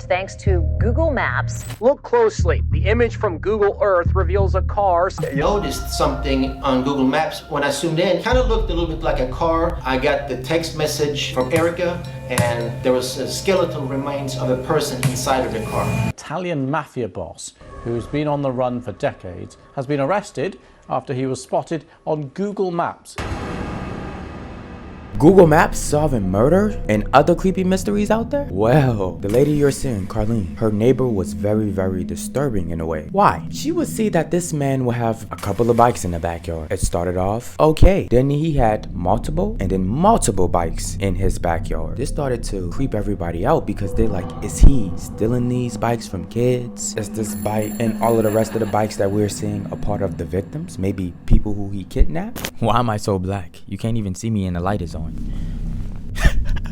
thanks to Google Maps. Look closely. The image from Google Earth reveals a car. I noticed something on Google Maps when I zoomed in. Kind of looked a little bit like a car. I got the text message from Erica, and there was skeletal remains of a person inside of the car. Italian mafia boss, who's been on the run for decades, has been arrested after he was spotted on Google Maps. Google Maps solving murder and other creepy mysteries out there? Well, the lady you're seeing, Carlene, her neighbor was very, very disturbing in a way. Why? She would see that this man would have a couple of bikes in the backyard. It started off okay. Then he had multiple and then multiple bikes in his backyard. This started to creep everybody out because they're like, is he stealing these bikes from kids? Is this bike and all of the rest of the bikes that we're seeing a part of the victims? Maybe people who he kidnapped? Why am I so black? You can't even see me and the light is on.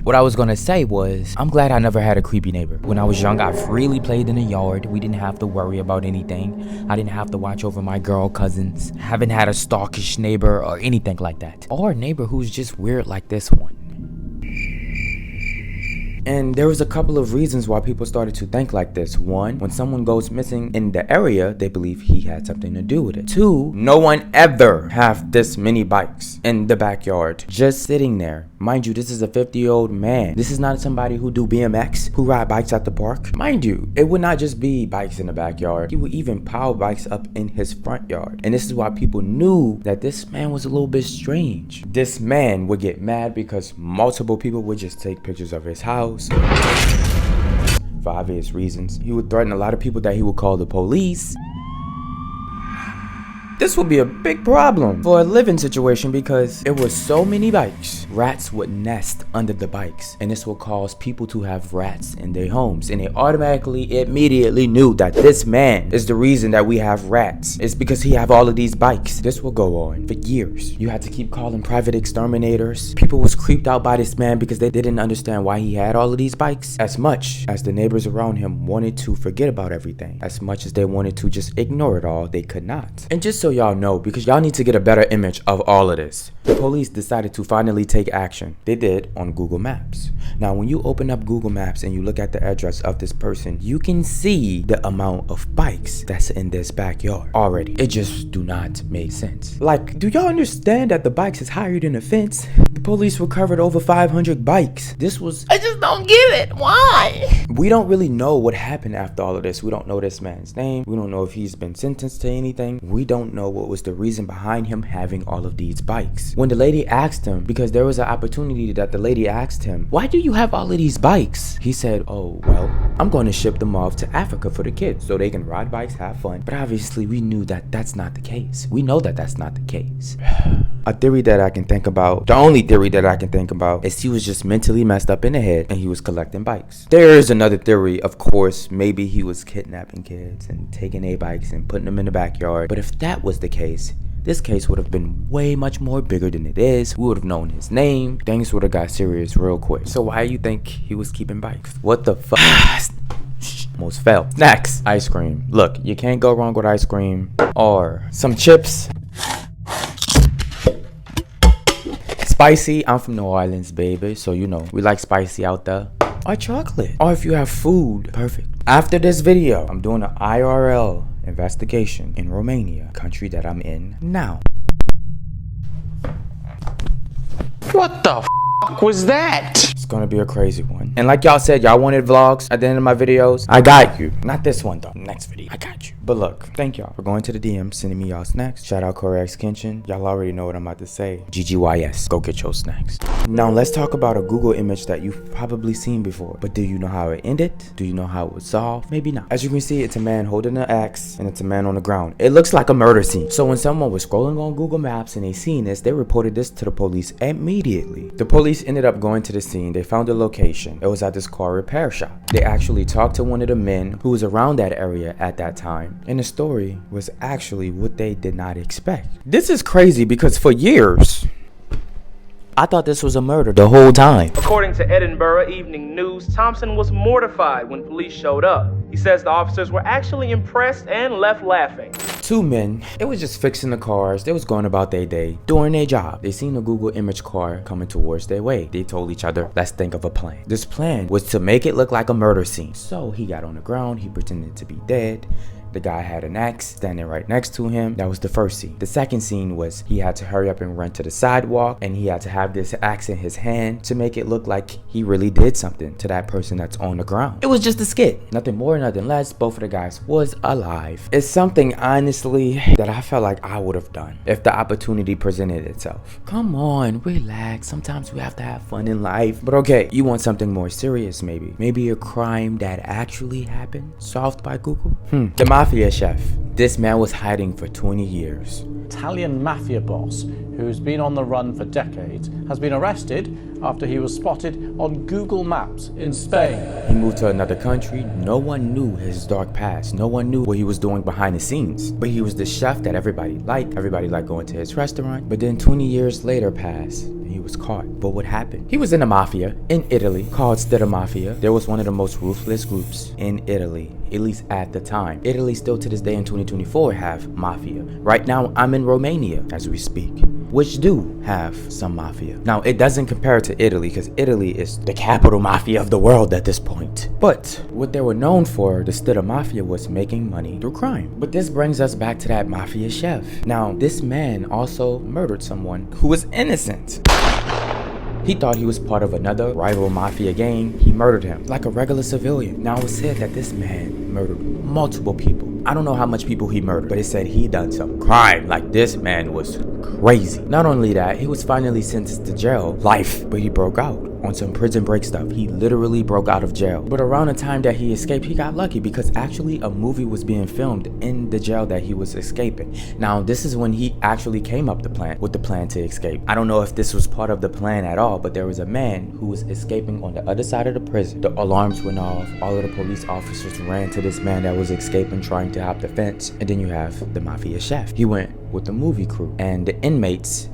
What I was gonna say was, I'm glad I never had a creepy neighbor. When I was young, I freely played in the yard. We didn't have to worry about anything. I didn't have to watch over my girl cousins. Haven't had a stalkish neighbor or anything like that. Or a neighbor who's just weird like this one. And there was a couple of reasons why people started to think like this. One, when someone goes missing in the area, they believe he had something to do with it. Two, no one ever have this many bikes in the backyard just sitting there. Mind you, this is a 50-year-old man. This is not somebody who do BMX, who ride bikes at the park. Mind you, it would not just be bikes in the backyard. He would even power bikes up in his front yard. And this is why people knew that this man was a little bit strange. This man would get mad because multiple people would just take pictures of his house. For obvious reasons. He would threaten a lot of people that he would call the police. This would be a big problem for a living situation because it was so many bikes. Rats would nest under the bikes, and this will cause people to have rats in their homes. And they automatically, immediately knew that this man is the reason that we have rats. It's because he have all of these bikes. This will go on for years. You had to keep calling private exterminators. People was creeped out by this man because they didn't understand why he had all of these bikes. As much as the neighbors around him wanted to forget about everything, as much as they wanted to just ignore it all, they could not. And just so y'all know, because y'all need to get a better image of all of this, the police decided to finally take action. They did on Google Maps. Now, when you open up Google Maps and you look at the address of this person, you can see the amount of bikes that's in this backyard already. It just do not make sense. Like, do y'all understand that the bikes is higher than the fence? The police recovered over 500 bikes. This was, I just don't get it. Why? We don't really know what happened after all of this. We don't know this man's name. We don't know if he's been sentenced to anything. We don't know what was the reason behind him having all of these bikes. When the lady asked him, because there was an opportunity that the lady asked him, why do you have all of these bikes? He said, oh, well, I'm going to ship them off to Africa for the kids so they can ride bikes, have fun. But obviously we knew that that's not the case. We know that that's not the case. A theory that I can think about, the only theory that I can think about, is he was just mentally messed up in the head and he was collecting bikes. There is another theory, of course, maybe he was kidnapping kids and taking their bikes and putting them in the backyard. But if that was the case, this case would have been way much more bigger than it is. We would have known his name. Things would have got serious real quick. So why do you think he was keeping bikes? What the fuck? Almost fell. Snacks. Ice cream. Look, you can't go wrong with ice cream or some chips. Spicy. I'm from New Orleans, baby, so you know we like spicy out there. Or chocolate. Or if you have food, perfect. After this video, I'm doing an IRL investigation in Romania, country that I'm in now. What the f was that? It's gonna be a crazy one. And like y'all said, y'all wanted vlogs at the end of my videos. I got you. Not this one though. Next video, I got you. But look, thank y'all for going to the DM, sending me y'all snacks. Shout out Korex Kitchen. Y'all already know what I'm about to say. GGYS. Go get your snacks. Now let's talk about a Google image that you've probably seen before. But do you know how it ended? Do you know how it was solved? Maybe not. As you can see, it's a man holding an axe and it's a man on the ground. It looks like a murder scene. So when someone was scrolling on Google Maps and they seen this, they reported this to the police immediately. The police ended up going to the scene. They found the location. It was at this car repair shop. They actually talked to one of the men who was around that area at that time. And the story was actually what they did not expect. This is crazy because for years, I thought this was a murder the whole time. According to Edinburgh Evening News, Thompson was mortified when police showed up. He says the officers were actually impressed and left laughing. Two men, they was just fixing the cars. They was going about their day, doing their job. They seen a Google image car coming towards their way. They told each other, let's think of a plan. This plan was to make it look like a murder scene. So he got on the ground, he pretended to be dead. The guy had an axe standing right next to him. That was the first scene. The second scene was he had to hurry up and run to the sidewalk, and he had to have this axe in his hand to make it look like he really did something to that person that's on the ground. It was just a skit. Nothing more, nothing less. Both of the guys was alive. It's something, honestly, that I felt like I would have done if the opportunity presented itself. Come on, relax. Sometimes we have to have fun in life. But okay, you want something more serious maybe. Maybe a crime that actually happened, solved by Google? The mafia chef. This man was hiding for 20 years. Italian mafia boss, who's been on the run for decades, has been arrested after he was spotted on Google Maps in Spain. He moved to another country. No one knew his dark past. No one knew what he was doing behind the scenes. But he was the chef that everybody liked. Everybody liked going to his restaurant. But then 20 years later passed. He was caught. But what happened? He was in a mafia in Italy called Stella Mafia. There was one of the most ruthless groups in Italy, at least at the time. Italy still to this day in 2024 have mafia. Right now I'm in Romania as we speak, which do have some mafia. Now it doesn't compare to Italy because Italy is the capital mafia of the world at this point. But what they were known for, the Stella Mafia, was making money through crime. But this brings us back to that mafia chef. Now this man also murdered someone who was innocent. He thought he was part of another rival mafia gang. He murdered him like a regular civilian. Now it was said that this man murdered multiple people. I don't know how much people he murdered, but it said he done some crime. Like, this man was crazy. Not only that, he was finally sentenced to jail, life, but he broke out on some prison break stuff. He literally broke out of jail. But around the time that he escaped, he got lucky because actually a movie was being filmed in the jail that he was escaping. Now, this is when he actually came up with the plan to escape. I don't know if this was part of the plan at all, but there was a man who was escaping on the other side of the prison. The alarms went off. All of the police officers ran to this man that was escaping, trying to hop the fence. And then you have the mafia chef. He went with the movie crew and the inmates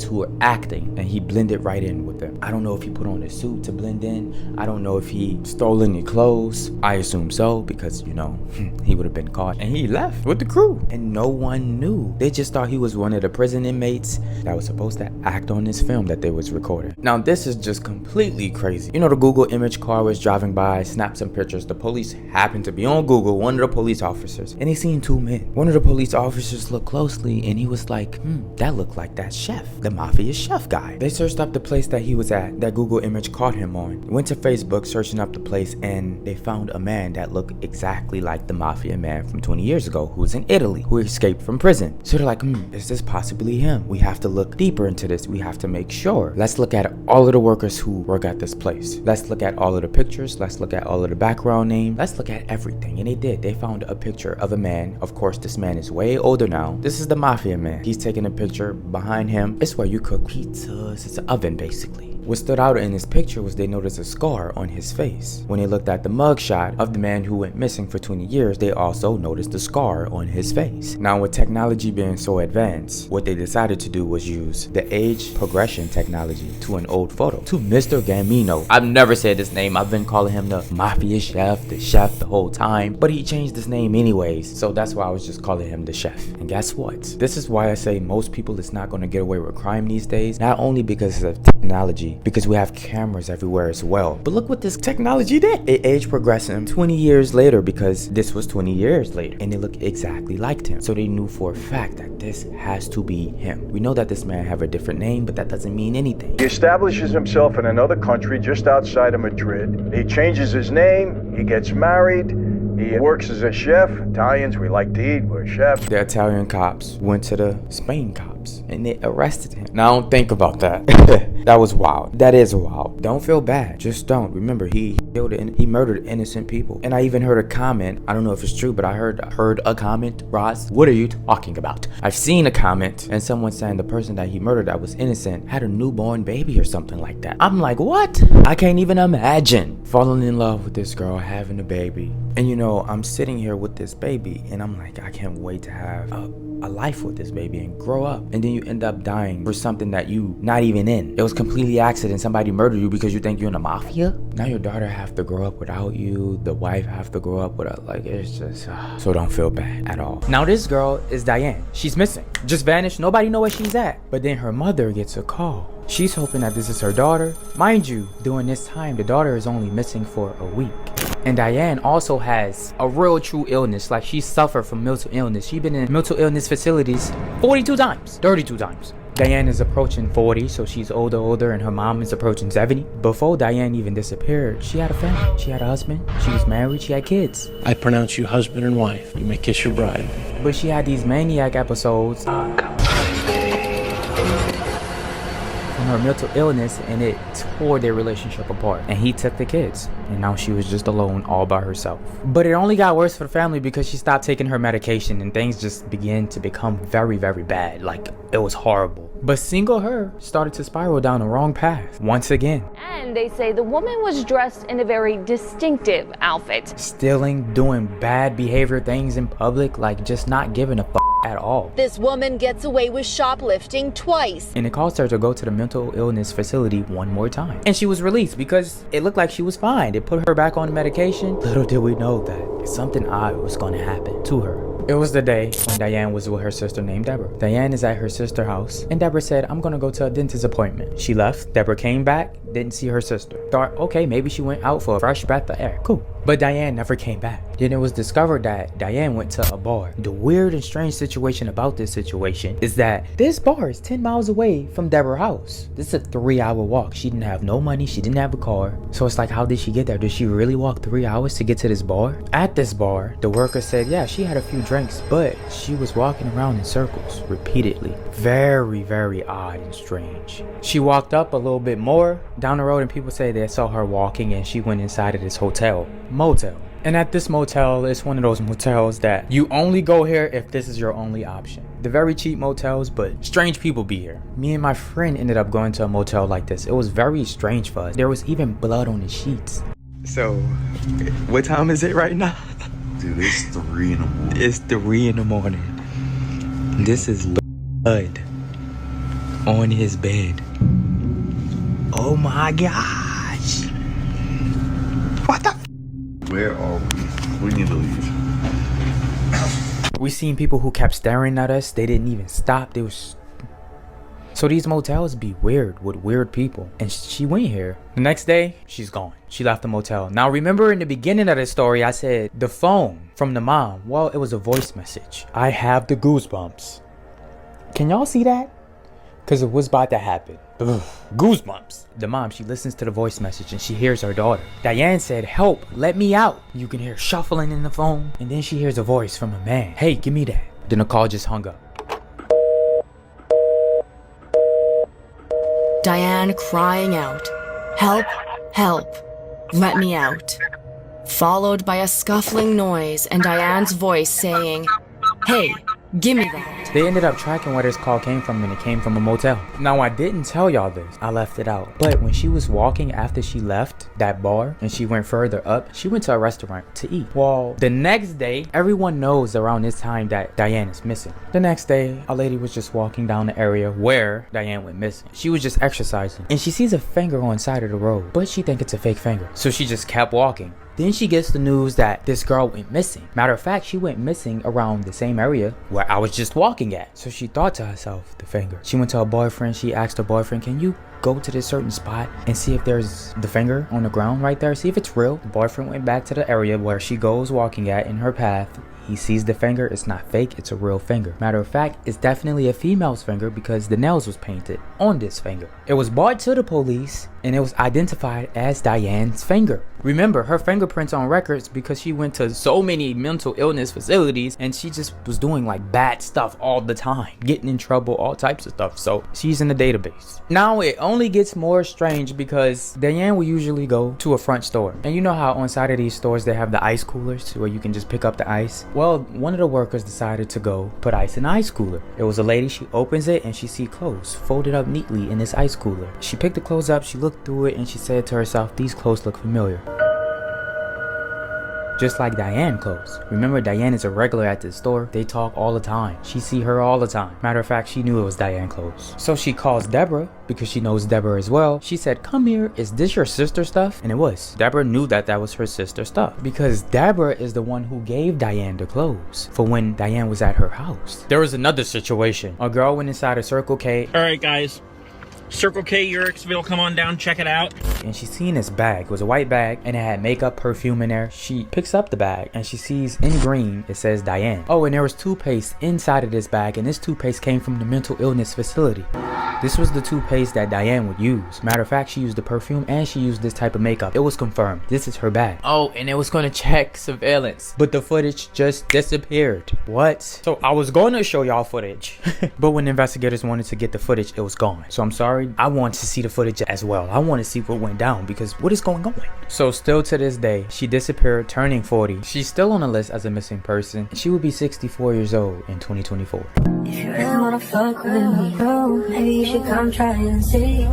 who were acting, and he blended right in with them. I don't know if he put on a suit to blend in. I don't know if he stole any clothes. I assume so because, you know, he would have been caught. And he left with the crew and no one knew. They just thought he was one of the prison inmates that was supposed to act on this film that they was recording. Now this is just completely crazy. You know, the Google image car was driving by, snapped some pictures. The police happened to be on Google, one of the police officers, and they seen two men. One of the police officers looked closely and he was like, that looked like that chef, the mafia chef guy. They searched up the place that he was at, that Google image caught him on. Went to Facebook searching up the place, and they found a man that looked exactly like the mafia man from 20 years ago who was in Italy, who escaped from prison. So they're like, is this possibly him? We have to look deeper into this. We have to make sure. Let's look at all of the workers who work at this place. Let's look at all of the pictures. Let's look at all of the background name. Let's look at everything. And they did. They found a picture of a man. Of course, this man is way older now. This is the mafia man. He's taking a picture. Behind him, it's where you cook pizzas. It's an oven, basically. What stood out in his picture was they noticed a scar on his face. When they looked at the mugshot of the man who went missing for 20 years, they also noticed the scar on his face. Now, with technology being so advanced, what they decided to do was use the age progression technology to an old photo, to Mr. Gambino. I've never said his name. I've been calling him the mafia chef, the whole time, but he changed his name anyways, so that's why I was just calling him the chef. And guess what? This is why I say most people is not going to get away with crime these days, not only because of technology, because we have cameras everywhere as well. But look what this technology did. It age progressed him 20 years later because this was 20 years later and they look exactly like him. So they knew for a fact that this has to be him. We know that this man have a different name, but that doesn't mean anything. He establishes himself in another country just outside of Madrid. He changes his name, he gets married, he works as a chef. Italians, we like to eat, we're chefs. The Italian cops went to the Spain cops and they arrested him. Now don't think about that. That was wild. That is wild. Don't feel bad. Just don't. Remember, he murdered innocent people. And I even heard a comment. I don't know if it's true, but I heard a comment. Ras, what are you talking about? I've seen a comment and someone saying the person that he murdered that was innocent had a newborn baby or something like that. I'm like, what? I can't even imagine falling in love with this girl, having a baby. And you know, I'm sitting here with this baby and I'm like, I can't wait to have a a life with this baby and grow up. And then you end up dying for something that you not even in. It was completely accident. Somebody murdered you because you think you're in the mafia. Now your daughter have to grow up without you. The wife have to grow up without, like, it's just, so don't feel bad at all. Now this girl is Diane. She's missing. Just vanished. Nobody know where she's at. But then her mother gets a call. She's hoping that this is her daughter. Mind you, during this time, the daughter is only missing for a week. And Diane also has a real true illness. Like, she suffered from mental illness. She's been in mental illness facilities 42 times, 32 times. Diane is approaching 40, so she's older, and her mom is approaching 70. Before Diane even disappeared, she had a family. She had a husband, she was married, she had kids. I pronounce you husband and wife. You may kiss your bride. But she had these maniac episodes from her mental illness, and it tore their relationship apart. And he took the kids, and now she was just alone all by herself. But it only got worse for the family because she stopped taking her medication, and things just began to become very, very bad. Like, it was horrible. But single her started to spiral down the wrong path once again. And they say the woman was dressed in a very distinctive outfit. Stealing, doing bad behavior things in public, like just not giving a at all. This woman gets away with shoplifting twice. And it caused her to go to the mental illness facility one more time. And she was released because it looked like she was fine. They put her back on medication. Little did we know that something odd was going to happen to her. It was the day when Diane was with her sister named Deborah. Diane is at her sister's house, and Deborah said, I'm gonna go to a dentist appointment. She left, Deborah came back, didn't see her sister. Thought, okay, maybe she went out for a fresh breath of air. Cool. But Diane never came back. Then it was discovered that Diane went to a bar. The weird and strange situation about this situation is that this bar is 10 miles away from Deborah's house. This is a 3-hour walk. She didn't have no money, she didn't have a car. So it's like, how did she get there? Did she really walk 3 hours to get to this bar? At this bar, the worker said, yeah, she had a few drinks, but she was walking around in circles repeatedly. Very, very odd and strange. She walked up a little bit more down the road, and people say they saw her walking, and she went inside of this motel. And at this motel, it's one of those motels that you only go here if this is your only option. They're very cheap motels, but strange people be here. Me and my friend ended up going to a motel like this. It was very strange for us. There was even blood on the sheets. So, what time is it right now? Dude, it's 3 in the morning. It's 3 in the morning. This is blood on his bed. Oh my gosh. What the? Where are we? We need to leave. We seen people who kept staring at us. They didn't even stop. They was... So these motels be weird with weird people. And she went here. The next day, she's gone. She left the motel. Now remember in the beginning of the story, I said the phone from the mom. Well, it was a voice message. I have the goosebumps. Can y'all see that? Because it was about to happen. Ugh, goosebumps. The mom, she listens to the voice message and she hears her daughter. Diane said, help, let me out. You can hear shuffling in the phone. And then she hears a voice from a man. Hey, give me that. Then the call just hung up. Diane crying out, help, help, let me out. Followed by a scuffling noise and Diane's voice saying, hey, give me that. They ended up tracking where this call came from, and it came from a motel. Now, I didn't tell y'all this. I left it out. But when she was walking after she left that bar and she went further up, she went to a restaurant to eat. Well, the next day, everyone knows around this time that Diane is missing. The next day, a lady was just walking down the area where Diane went missing. She was just exercising, and she sees a finger on the side of the road, but she thinks it's a fake finger. So she just kept walking. Then she gets the news that this girl went missing. Matter of fact, she went missing around the same area where I was just walking at. So she thought to herself, the finger. She went to her boyfriend. She asked her boyfriend, can you go to this certain spot and see if there's the finger on the ground right there? See if it's real. The boyfriend went back to the area where she goes walking at in her path. He sees the finger. It's not fake. It's a real finger. Matter of fact, it's definitely a female's finger because the nails was painted on this finger. It was brought to the police and it was identified as Diane's finger. Remember, her fingerprints on records because she went to so many mental illness facilities and she just was doing like bad stuff all the time, getting in trouble, all types of stuff. So she's in the database. Now it only gets more strange because Diane will usually go to a front store. And you know how on side of these stores they have the ice coolers where you can just pick up the ice? Well, one of the workers decided to go put ice in the ice cooler. It was a lady, she opens it and she sees clothes folded up neatly in this ice cooler. She picked the clothes up, she looked through it and she said to herself, these clothes look familiar. just like Diane clothes. Remember, Diane is a regular at the store. They talk all the time. She see her all the time. Matter of fact, she knew it was Diane clothes. So she calls Deborah, because she knows Deborah as well. She said, come here, is this your sister's stuff? And it was. Deborah knew that that was her sister's stuff, because Deborah is the one who gave Diane the clothes for when Diane was at her house. There was another situation. A girl went inside a Circle K. All right, guys. Circle K, Ras.v, come on down, check it out. And she seen this bag. It was a white bag and it had makeup, perfume in there. She picks up the bag and she sees in green it says Diane. Oh, and there was toothpaste inside of this bag, and this toothpaste came from the mental illness facility. This was the toothpaste that Diane would use. Matter of fact, she used the perfume and she used this type of makeup. It was confirmed. This is her bag. Oh, and it was gonna check surveillance, but the footage just disappeared. What? So I was going to show y'all footage, but when the investigators wanted to get the footage, it was gone. So I'm sorry. I want to see the footage as well. I want to see what went down, because what is going on? So still to this day, she disappeared, turning 40. She's still on the list as a missing person. She would be 64 years old in 2024. If you really wanna fuck with me, bro, maybe you should come try and see.